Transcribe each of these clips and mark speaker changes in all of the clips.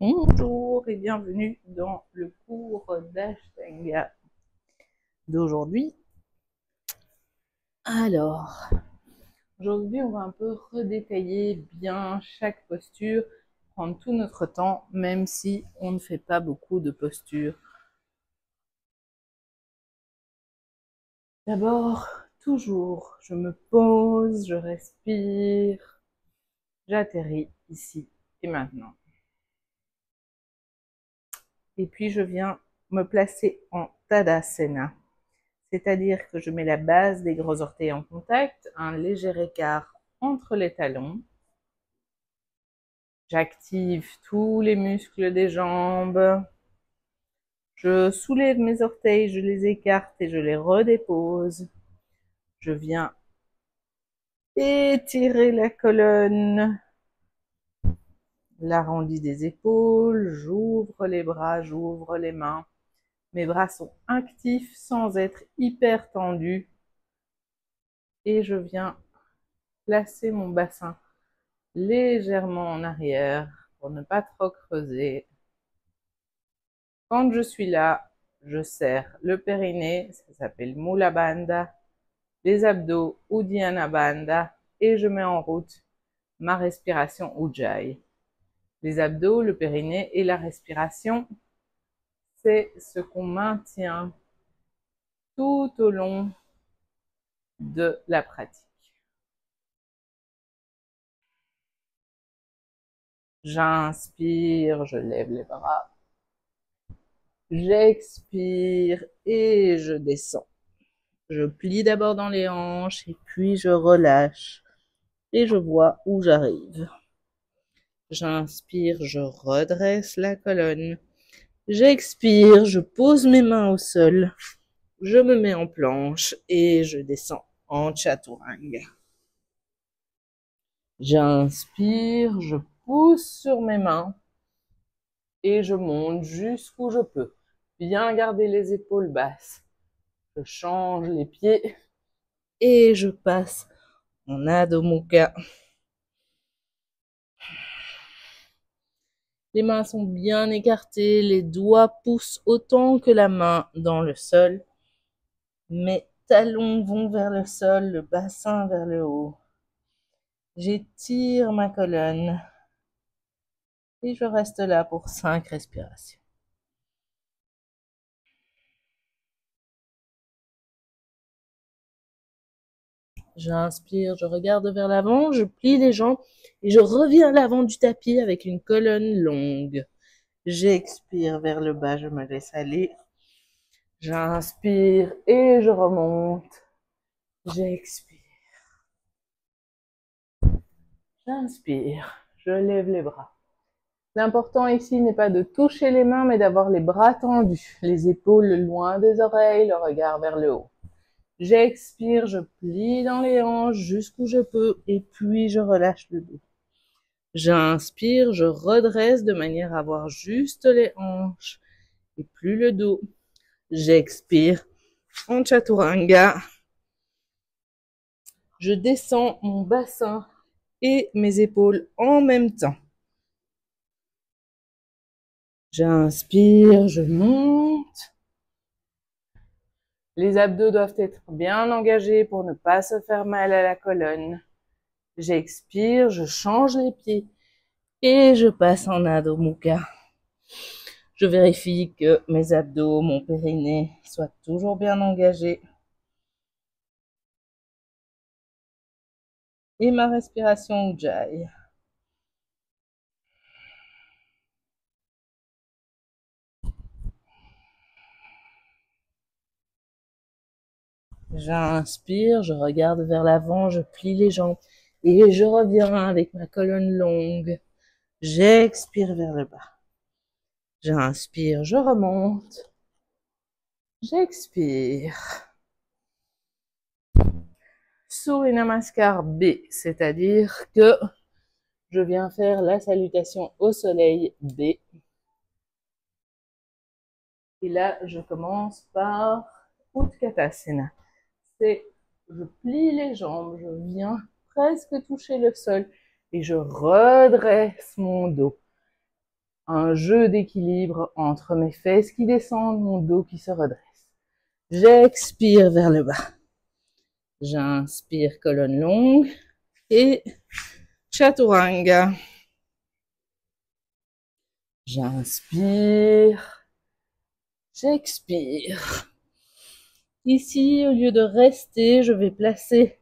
Speaker 1: Bonjour et bienvenue dans le cours d'Ashtanga d'aujourd'hui. Alors, aujourd'hui on va un peu redétailler bien chaque posture, prendre tout notre temps, même si on ne fait pas beaucoup de postures. D'abord, toujours, je me pose, je respire, j'atterris ici et maintenant. Et puis je viens me placer en Tadasana. C'est-à-dire que je mets la base des gros orteils en contact, un léger écart entre les talons. J'active tous les muscles des jambes. Je soulève mes orteils, je les écarte et je les redépose. Je viens étirer la colonne, l'arrondi des épaules, j'ouvre les bras, j'ouvre les mains. Mes bras sont actifs sans être hyper tendus. Et je viens placer mon bassin légèrement en arrière pour ne pas trop creuser. Quand je suis là, je serre le périnée, ça s'appelle Mula Bandha, les abdos Uddiyana Bandha et je mets en route ma respiration Ujjayi. Les abdos, le périnée et la respiration, c'est ce qu'on maintient tout au long de la pratique. J'inspire, je lève les bras. J'expire et je descends. Je plie d'abord dans les hanches et puis je relâche et je vois où j'arrive. J'inspire, je redresse la colonne. J'expire, je pose mes mains au sol. Je me mets en planche et je descends en chaturanga. J'inspire, je pousse sur mes mains et je monte jusqu'où je peux. Bien garder les épaules basses. Je change les pieds et je passe en Adho Mukha. Les mains sont bien écartées, les doigts poussent autant que la main dans le sol. Mes talons vont vers le sol, le bassin vers le haut. J'étire ma colonne et je reste là pour 5 respirations. J'inspire, je regarde vers l'avant, je plie les jambes et je reviens à l'avant du tapis avec une colonne longue. J'expire vers le bas, je me laisse aller. J'inspire et je remonte. J'expire. J'inspire, je lève les bras. L'important ici n'est pas de toucher les mains, mais d'avoir les bras tendus, les épaules loin des oreilles, le regard vers le haut. J'expire, je plie dans les hanches jusqu'où je peux, et puis je relâche le dos. J'inspire, je redresse de manière à avoir juste les hanches, et plus le dos. J'expire en chaturanga. Je descends mon bassin et mes épaules en même temps. J'inspire, je monte. Les abdos doivent être bien engagés pour ne pas se faire mal à la colonne. J'expire, je change les pieds et je passe en Adho Mukha. Je vérifie que mes abdos, mon périnée soient toujours bien engagés. Et ma respiration Ujjayi. J'inspire, je regarde vers l'avant, je plie les jambes et je reviens avec ma colonne longue. J'expire vers le bas. J'inspire, je remonte. J'expire. Surya Namaskar B, c'est-à-dire que je viens faire la salutation au soleil B. Et là, je commence par Utkatasana. Je plie les jambes, je viens presque toucher le sol et je redresse mon dos. un jeu d'équilibre entre mes fesses qui descendent, mon dos qui se redresse. J'expire vers le bas. J'inspire, colonne longue et chaturanga. J'inspire, j'expire. Ici, au lieu de rester, je vais placer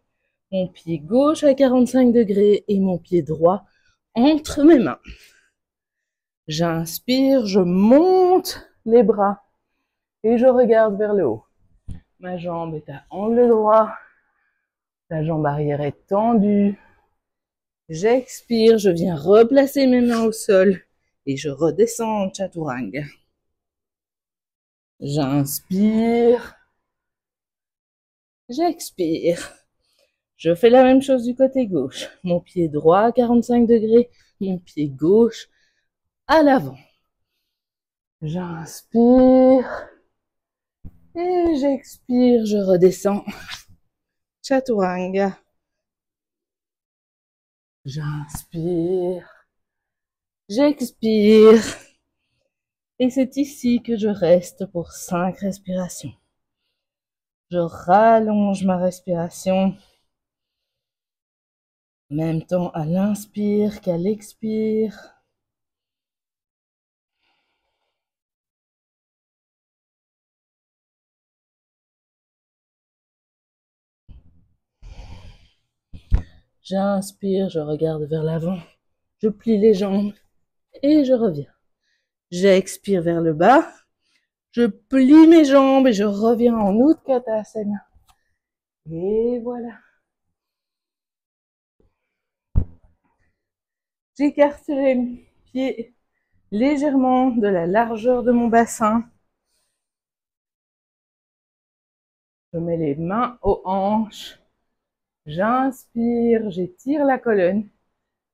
Speaker 1: mon pied gauche à 45 degrés et mon pied droit entre mes mains. J'inspire, je monte les bras et je regarde vers le haut. Ma jambe est à angle droit. La jambe arrière est tendue. J'expire, je viens replacer mes mains au sol et je redescends en chaturanga. J'inspire. J'expire. Je fais la même chose du côté gauche. Mon pied droit à 45 degrés, mon pied gauche à l'avant. J'inspire et j'expire, je redescends. Chaturanga. J'inspire, j'expire. Et c'est ici que je reste pour 5 respirations. Je rallonge ma respiration. En même temps à l'inspire qu'à l'expire. J'inspire, je regarde vers l'avant, je plie les jambes et je reviens. J'expire vers le bas, je plie mes jambes et je reviens en Utkatasana. Et voilà. J'écarte les pieds légèrement de la largeur de mon bassin. Je mets les mains aux hanches. J'inspire, j'étire la colonne.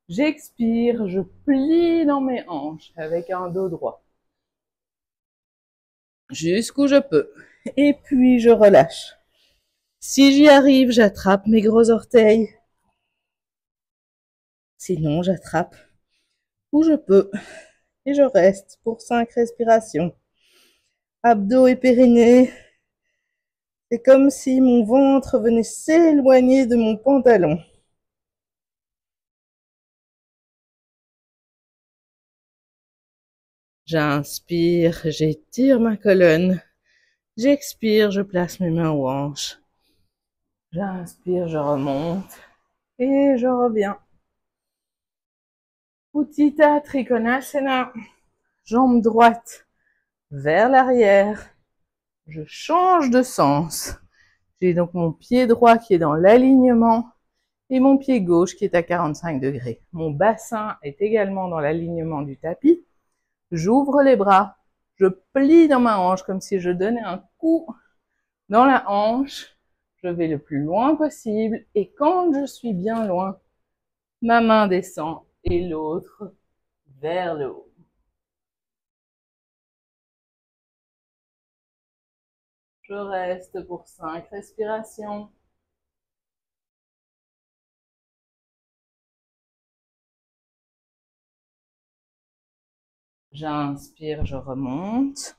Speaker 1: J'expire, je plie dans mes hanches avec un dos droit. Jusqu'où je peux. Et puis je relâche. Si j'y arrive, j'attrape mes gros orteils. Sinon, j'attrape où je peux. Et je reste pour 5 respirations. Abdos et périnée. C'est comme si mon ventre venait s'éloigner de mon pantalon. J'inspire, j'étire ma colonne. J'expire, je place mes mains aux hanches. J'inspire, je remonte. Et je reviens. Utthita Trikonasana. Jambe droite vers l'arrière. Je change de sens. J'ai donc mon pied droit qui est dans l'alignement et mon pied gauche qui est à 45 degrés. Mon bassin est également dans l'alignement du tapis. J'ouvre les bras, je plie dans ma hanche comme si je donnais un coup dans la hanche. Je vais le plus loin possible et quand je suis bien loin, ma main descend et l'autre vers le haut. Je reste pour 5 respirations. J'inspire, je remonte.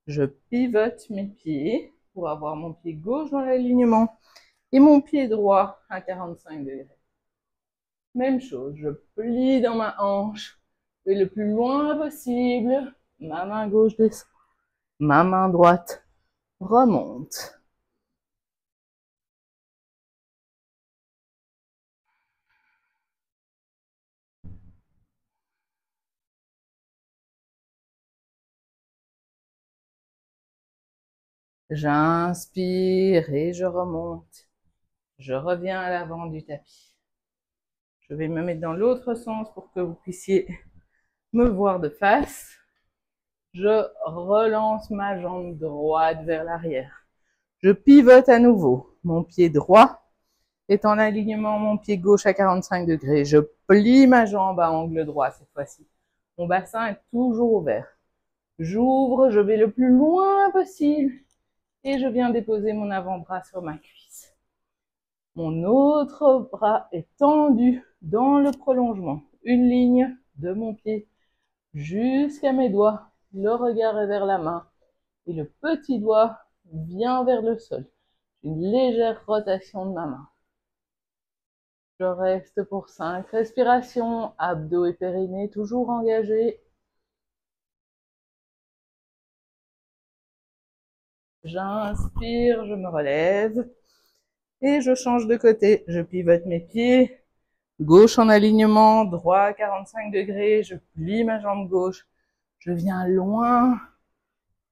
Speaker 1: Je pivote mes pieds pour avoir mon pied gauche dans l'alignement et mon pied droit à 45 degrés. Même chose, je plie dans ma hanche, je vais le plus loin possible. Ma main gauche descend, ma main droite remonte. J'inspire et je remonte. Je reviens à l'avant du tapis. Je vais me mettre dans l'autre sens pour que vous puissiez me voir de face. Je relance ma jambe droite vers l'arrière. Je pivote à nouveau. Mon pied droit est en alignement, mon pied gauche à 45 degrés. Je plie ma jambe à angle droit cette fois-ci. Mon bassin est toujours ouvert. J'ouvre, je vais le plus loin possible et je viens déposer mon avant-bras sur ma cuisse. Mon autre bras est tendu dans le prolongement. Une ligne de mon pied jusqu'à mes doigts. Le regard est vers la main et le petit doigt vient vers le sol. Une légère rotation de ma main. Je reste pour 5 respirations, abdos et périnée toujours engagés. J'inspire, je me relève et je change de côté. Je pivote mes pieds, gauche en alignement, droit à 45 degrés, je plie ma jambe gauche, je viens loin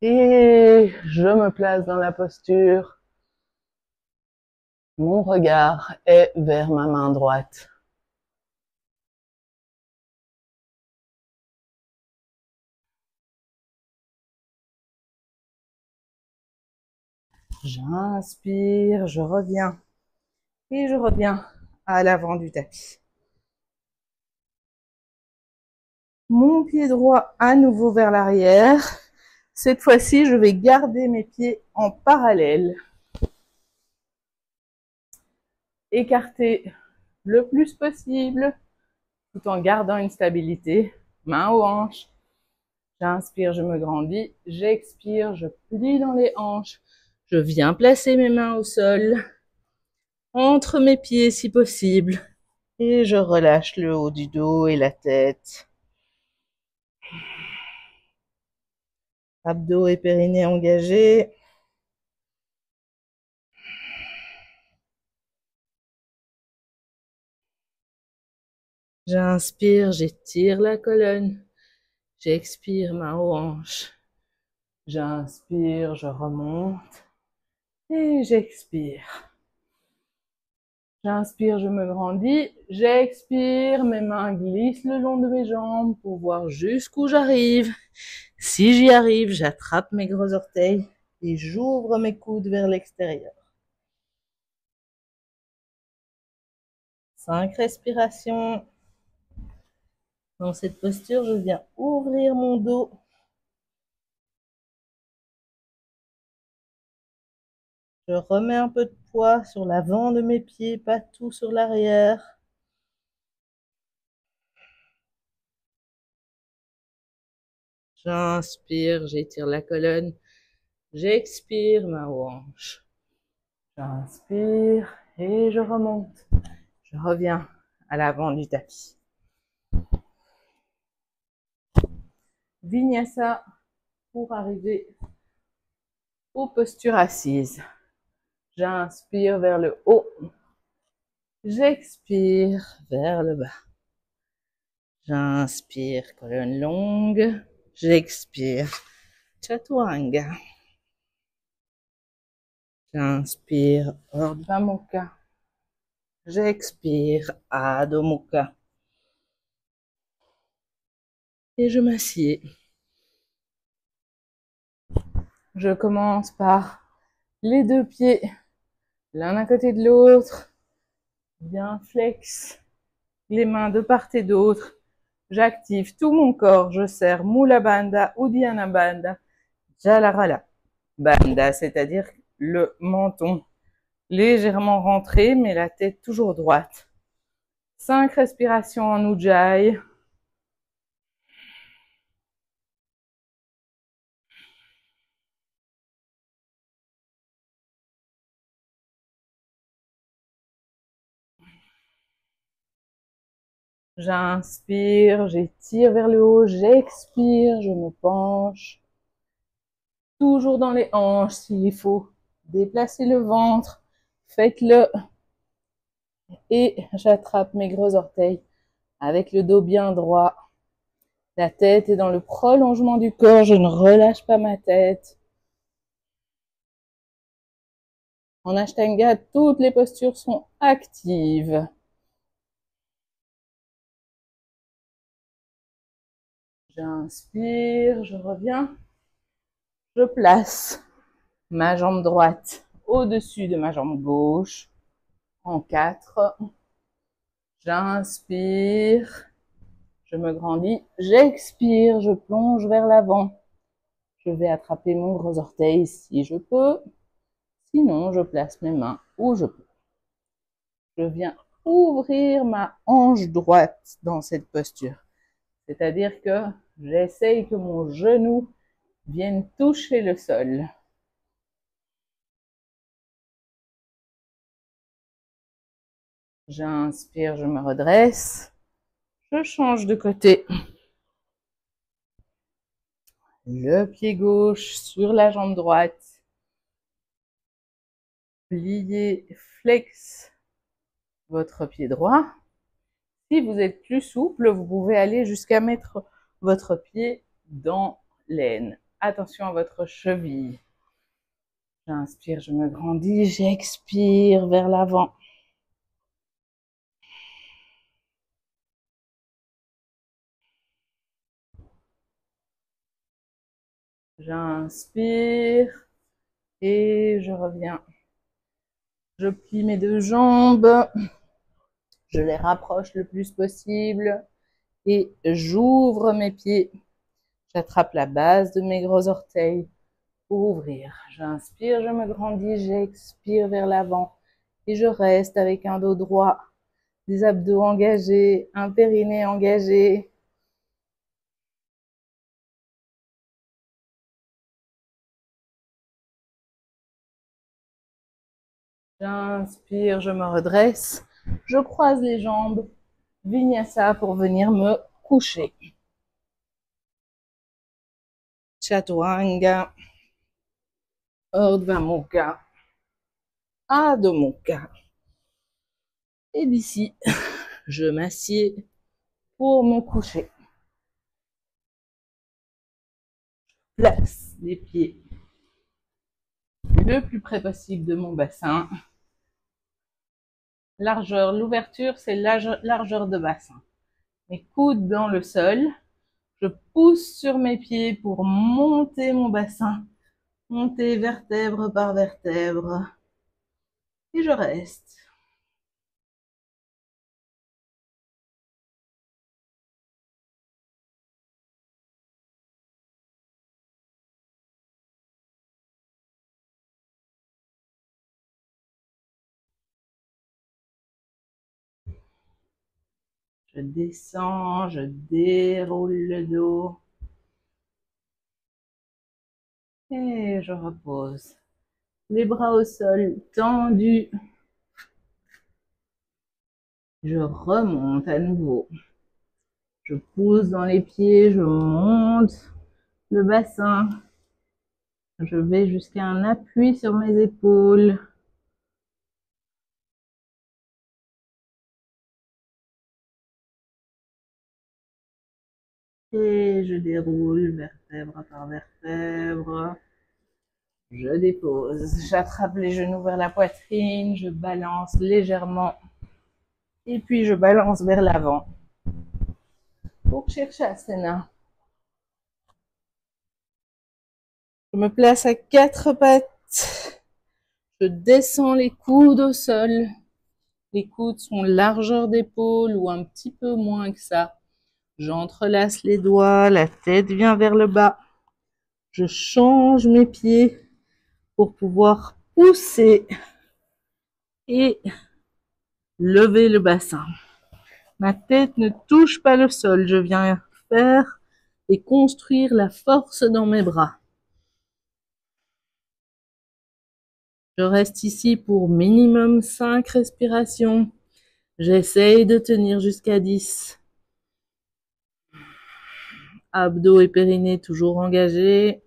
Speaker 1: et je me place dans la posture. Mon regard est vers ma main droite. J'inspire, je reviens et je reviens à l'avant du tapis. Mon pied droit à nouveau vers l'arrière. Cette fois-ci, je vais garder mes pieds en parallèle. Écarter le plus possible tout en gardant une stabilité. Main aux hanches. J'inspire, je me grandis. J'expire, je plie dans les hanches. Je viens placer mes mains au sol, entre mes pieds si possible. Et je relâche le haut du dos et la tête. Abdos et périnée engagés. J'inspire, j'étire la colonne. J'expire, main aux hanches. J'inspire, je remonte. Et j'expire. J'inspire, je me grandis. J'expire, mes mains glissent le long de mes jambes pour voir jusqu'où j'arrive. Si j'y arrive, j'attrape mes gros orteils et j'ouvre mes coudes vers l'extérieur. 5 respirations. Dans cette posture, je viens ouvrir mon dos. Je remets un peu de poids sur l'avant de mes pieds, pas tout sur l'arrière. J'inspire, j'étire la colonne. J'expire, main aux hanches. J'inspire et je remonte. Je reviens à l'avant du tapis. Vinyasa pour arriver aux postures assises. J'inspire vers le haut. J'expire vers le bas. J'inspire, colonne longue. J'expire, Chaturanga. J'inspire, Urdhva Mukha. J'expire, Adho Mukha. Et je m'assieds. Je commence par les deux pieds, l'un à côté de l'autre. Bien flex, les mains de part et d'autre. J'active tout mon corps. Je serre Mula Bandha, Uddiyana Bandha, Jalarala Bandha, c'est-à-dire le menton légèrement rentré, mais la tête toujours droite. 5 respirations en Ujjayi. J'inspire, j'étire vers le haut, j'expire, je me penche. Toujours dans les hanches s'il faut. Déplacez le ventre, faites-le. Et j'attrape mes gros orteils avec le dos bien droit. La tête est dans le prolongement du corps, je ne relâche pas ma tête. En Ashtanga, toutes les postures sont actives. J'inspire, je reviens. Je place ma jambe droite au-dessus de ma jambe gauche en 4. J'inspire, je me grandis. J'expire, je plonge vers l'avant. Je vais attraper mon gros orteil si je peux. Sinon, je place mes mains où je peux. Je viens ouvrir ma hanche droite dans cette posture. C'est-à-dire que J'essaye que mon genou vienne toucher le sol. J'inspire, je me redresse. Je change de côté. Le pied gauche sur la jambe droite. Pliez, flex votre pied droit. Si vous êtes plus souple, vous pouvez aller jusqu'à mettre votre pied dans l'aine. Attention à votre cheville. J'inspire, je me grandis, j'expire vers l'avant. J'inspire et je reviens. Je plie mes deux jambes, je les rapproche le plus possible et j'ouvre mes pieds. J'attrape la base de mes gros orteils pour ouvrir. J'inspire, je me grandis, j'expire vers l'avant et je reste avec un dos droit, des abdos engagés, un périnée engagé. J'inspire, je me redresse, je croise les jambes, Vinyasa pour venir me coucher. Chaturanga, Urdhva Mukha, Adho Mukha. Et d'ici, je m'assieds pour me coucher. Place les pieds le plus près possible de mon bassin. Largeur, l'ouverture, c'est largeur de bassin. Mes coudes dans le sol. Je pousse sur mes pieds pour monter mon bassin. Monter vertèbre par vertèbre. Et je reste. Je descends, je déroule le dos. Et je repose. Les bras au sol, tendus. Je remonte à nouveau. Je pousse dans les pieds, je monte le bassin. Je vais jusqu'à un appui sur mes épaules. Et je déroule vertèbre par vertèbre. Je dépose. J'attrape les genoux vers la poitrine. Je balance légèrement. Et puis je balance vers l'avant. Pour Shirshasana. Je me place à quatre pattes. Je descends les coudes au sol. Les coudes sont largeur d'épaule ou un petit peu moins que ça. J'entrelace les doigts, la tête vient vers le bas. Je change mes pieds pour pouvoir pousser et lever le bassin. Ma tête ne touche pas le sol. Je viens faire et construire la force dans mes bras. Je reste ici pour minimum 5 respirations. J'essaye de tenir jusqu'à 10. Abdos et périnée toujours engagés.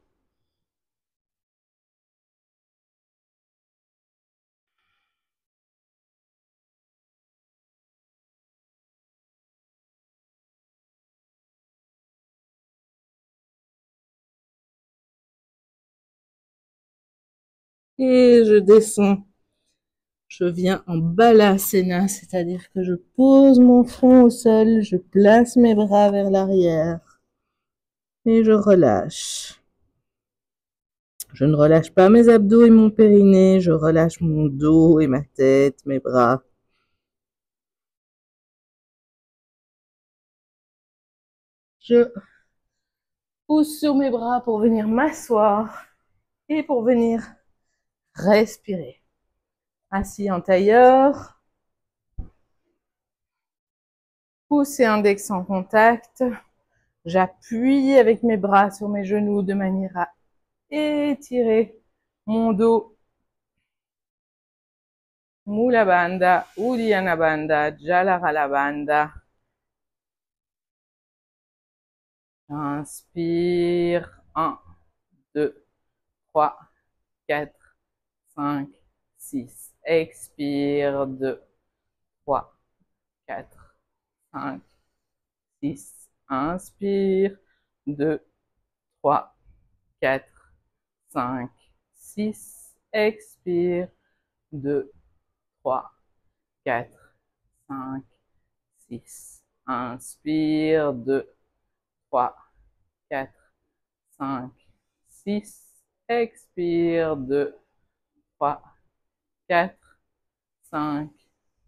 Speaker 1: Et je descends. Je viens en balasana, c'est-à-dire que je pose mon front au sol, je place mes bras vers l'arrière et je relâche. Je ne relâche pas mes abdos et mon périnée, je relâche mon dos et ma tête, mes bras. Je pousse sur mes bras pour venir m'asseoir et pour venir respirer. Assis en tailleur. Pouce et index en contact. J'appuie avec mes bras sur mes genoux de manière à étirer mon dos. Mula Bandha, Uddiyana Bandha, Jalarala Bandha. Inspire. 1, 2, 3, 4, 5, 6. Expire. 2, 3, 4, 5, 6. Inspire. 2, 3, 4, 5, 6. Expire. 2, 3, 4, 5, 6. Inspire. 2, 3, 4, 5, 6. Expire. 2, 3, 4, 5,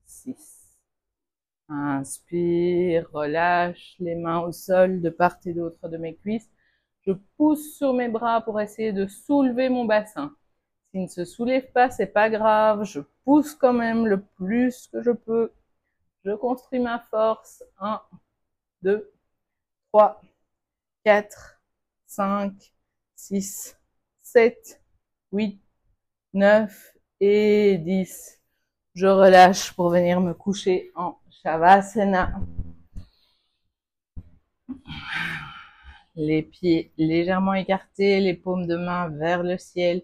Speaker 1: 6. Inspire, relâche les mains au sol de part et d'autre de mes cuisses. Je pousse sur mes bras pour essayer de soulever mon bassin. S'il ne se soulève pas, c'est pas grave. Je pousse quand même le plus que je peux. Je construis ma force. 1, 2, 3, 4, 5, 6, 7, 8, 9 et 10. Je relâche pour venir me coucher en Shavasana. Les pieds légèrement écartés, les paumes de main vers le ciel.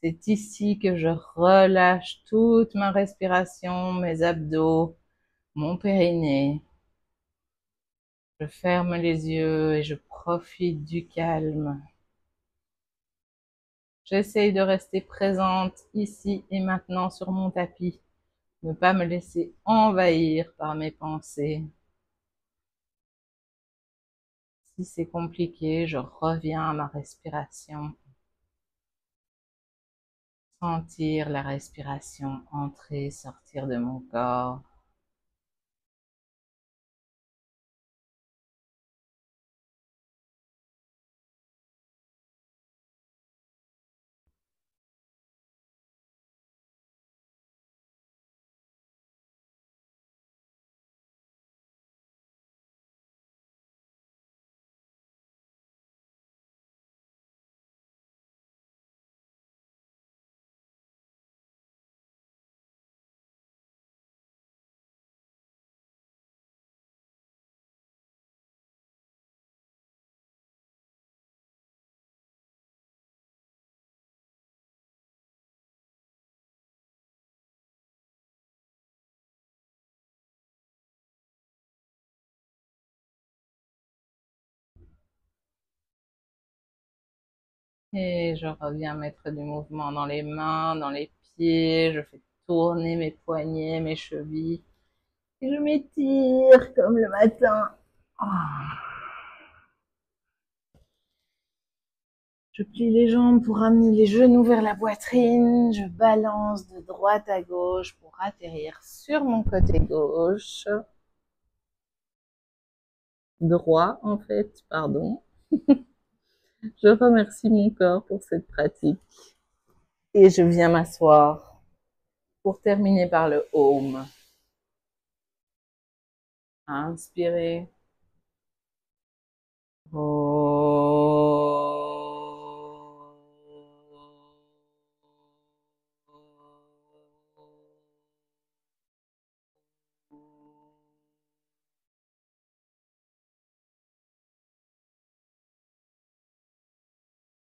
Speaker 1: C'est ici que je relâche toute ma respiration, mes abdos, mon périnée. Je ferme les yeux et je profite du calme. J'essaye de rester présente ici et maintenant sur mon tapis, ne pas me laisser envahir par mes pensées. Si c'est compliqué, je reviens à ma respiration. Sentir la respiration entrer, sortir de mon corps. Et je reviens mettre du mouvement dans les mains, dans les pieds. Je fais tourner mes poignets, mes chevilles. Et je m'étire comme le matin. Je plie les jambes pour amener les genoux vers la poitrine. Je balance de droite à gauche pour atterrir sur mon côté gauche. Droit, en fait, pardon. Je remercie mon corps pour cette pratique. Et je viens m'asseoir pour terminer par le Home. Inspirez.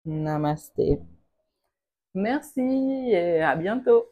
Speaker 1: Namasté. Merci et à bientôt.